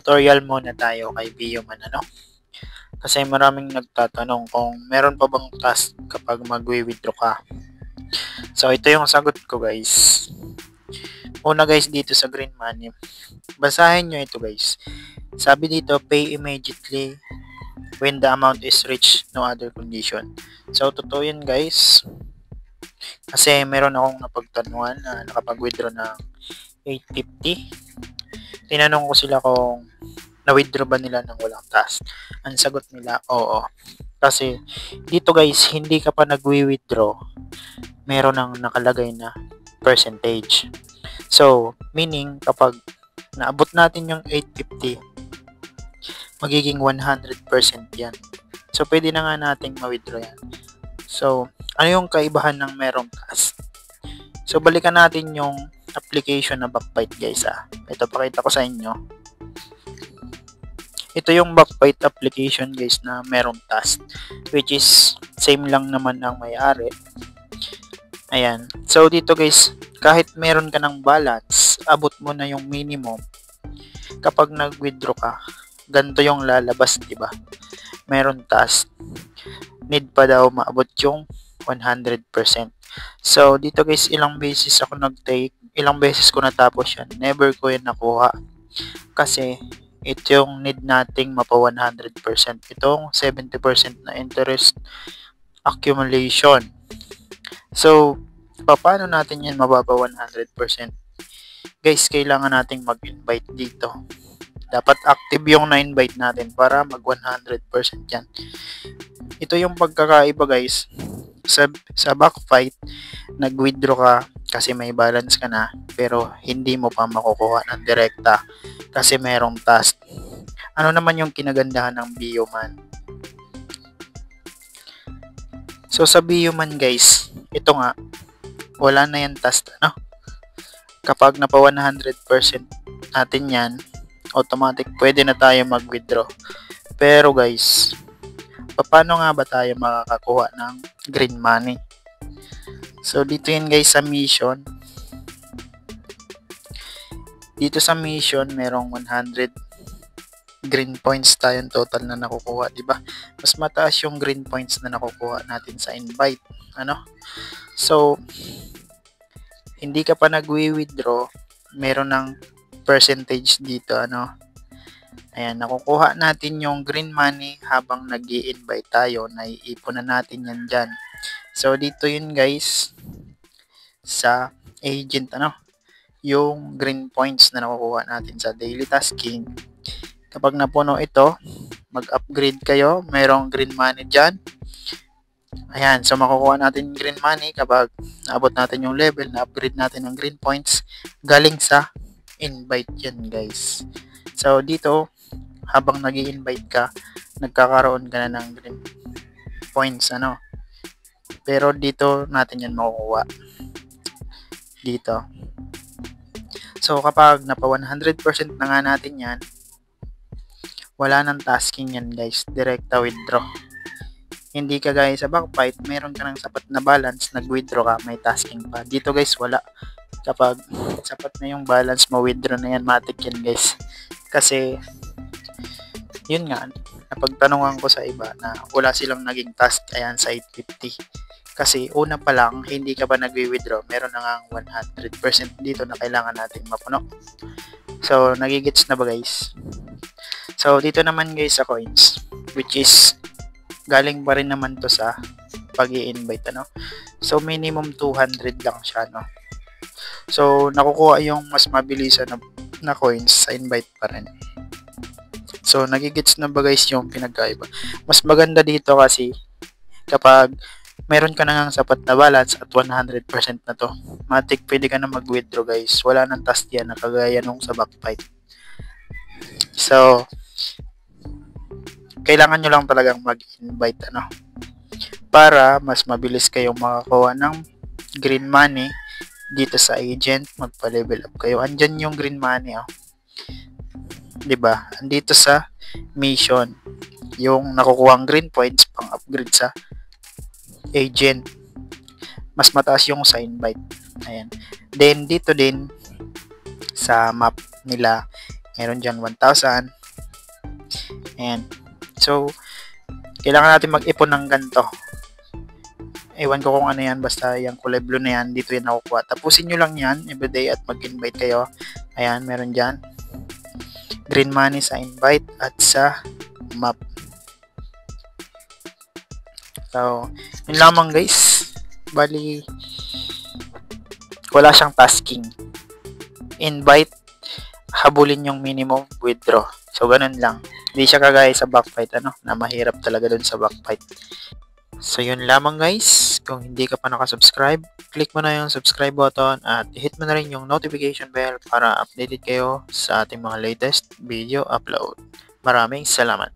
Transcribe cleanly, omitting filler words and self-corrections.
tutorial muna tayo kay Bioman, ano? Kasi maraming nagtatanong kung meron pa bang task kapag magwi-withdraw ka. So, ito yung sagot ko, guys. Una, guys, dito sa Green Money. Basahin nyo ito, guys. Sabi dito, pay immediately when the amount is reached, no other condition. So, totoo yun, guys. Kasi meron akong napagtanungan na nakapag-withdraw ng 850. Tinanong ko sila kung na-withdraw ba nila ng walang task. Ang sagot nila, oo. Kasi dito, guys, hindi ka pa nagwi-withdraw, meron nang nakalagay na percentage. So, meaning kapag naabot natin yung 850, magiging 100% yan. So, pwede na nga nating ma-withdraw yan. So, ano yung kaibahan ng merong task? So, balikan natin yung application na Backbite, guys. Ito, pakita ko sa inyo. Ito yung Backbite application, guys, na merong task, which is same lang naman ang may-ari. Ayan. So, dito, guys, kahit meron ka ng balance, abot mo na yung minimum. Kapag nag-withdraw ka, ganito yung lalabas, diba? Meron task. Need pa daw maabot yung 100%. So, dito, guys, ilang beses ako nag-take, ilang beses ko natapos yan. Never ko yan nakuha. Kasi, ito yung need nating mapa 100%. Itong 70% na interest accumulation. So, paano natin yan mababa 100%? Guys, kailangan nating mag-invite dito. Dapat active yung na-invite natin para mag 100% yan. Ito yung pagkakaiba, guys. Sa Backbite, nag-withdraw ka kasi may balance ka na, pero hindi mo pa makukuha ng direkta kasi merong task. Ano naman yung kinagandahan ng Bioman? So, sa Bioman, guys, ito nga, wala na yan task, ano? Kapag napa 100% natin yan, automatic pwede na tayo mag-withdraw. Pero, guys, paano nga ba tayo makakakuha ng green money? So, dito yun, guys, sa mission. Dito sa mission, merong 100 green points tayong total na nakukuha, diba? Mas mataas yung green points na nakukuha natin sa invite, ano? So, hindi ka pa nagwi-withdraw, meron ng percentage dito, ano? Ayan, nakukuha natin yung green money habang nag-i-invite tayo, naiipon na natin yan dyan. So, dito yun, guys, sa agent, ano? Yung green points na nakukuha natin sa daily tasking. Kapag napuno ito, mag-upgrade kayo, mayroong green money dyan. Ayan, so makukuha natin green money kapag naabot natin yung level, na-upgrade natin ng green points galing sa invite yan, guys. So, dito, habang nag-i-invite ka, nagkakaroon ka na ng green points, ano. Pero dito natin yan makukuha. Dito. So, kapag napa 100% na nga natin yan, wala nang tasking yan, guys. Direkta withdraw. Hindi ka, guys, sa Backbite, meron ka ng sapat na balance, nag-withdraw ka, may tasking pa. Dito, guys, wala. Kapag sapat na yung balance, ma-withdraw na yan, matik yan, guys. Kasi, yun nga, napagtanungan ko sa iba na wala silang naging task, ayan, sa 850. Kasi una pa lang, hindi ka pa nagwi-withdraw, meron na nga 100% dito na kailangan natin mapuno. So, nagigits na ba, guys? So, dito naman, guys, sa coins, which is galing pa rin naman to sa pag-i-invite, ano? So, minimum 200 lang siya, no? So, nakukuha yung mas mabilisan na coins sa invite pa rin. So, nagigits na ba, guys, yung pinagkaiba? Mas maganda dito kasi kapag meron ka na ngang sapat na balance at 100% na to, matik pwede ka na mag-withdraw, guys. Wala nang task yan na kagaya nung sa Backbite. So, kailangan nyo lang talagang mag-invite, ano, para mas mabilis kayong makakuha ng green money dito sa agent, magpa-level up kayo. Andyan yung green money, oh. 'Di ba? Andito sa mission, yung nakukuhang green points pang upgrade sa agent. Mas mataas yung sa invite. Ayan. Then, dito din sa map nila, meron dyan 1,000, Ayan. So, kailangan natin mag-ipon ng ganito. Ewan ko kung ano yan, basta yung kulay blue na yan, dito yan nakukuha. Tapusin nyo lang yan everyday at mag-invite kayo. Ayan, meron dyan. Green money sa invite at sa map. So, yun lamang guys. Bali, wala siyang tasking. Invite, habulin yung minimum, withdraw. So, ganun lang. Hindi siya kagaya sa backfight, na mahirap talaga dun sa backfight. So, yun lamang guys. Kung hindi ka pa nakasubscribe, click mo na yung subscribe button at hit mo na rin yung notification bell para updated kayo sa ating mga latest video upload. Maraming salamat.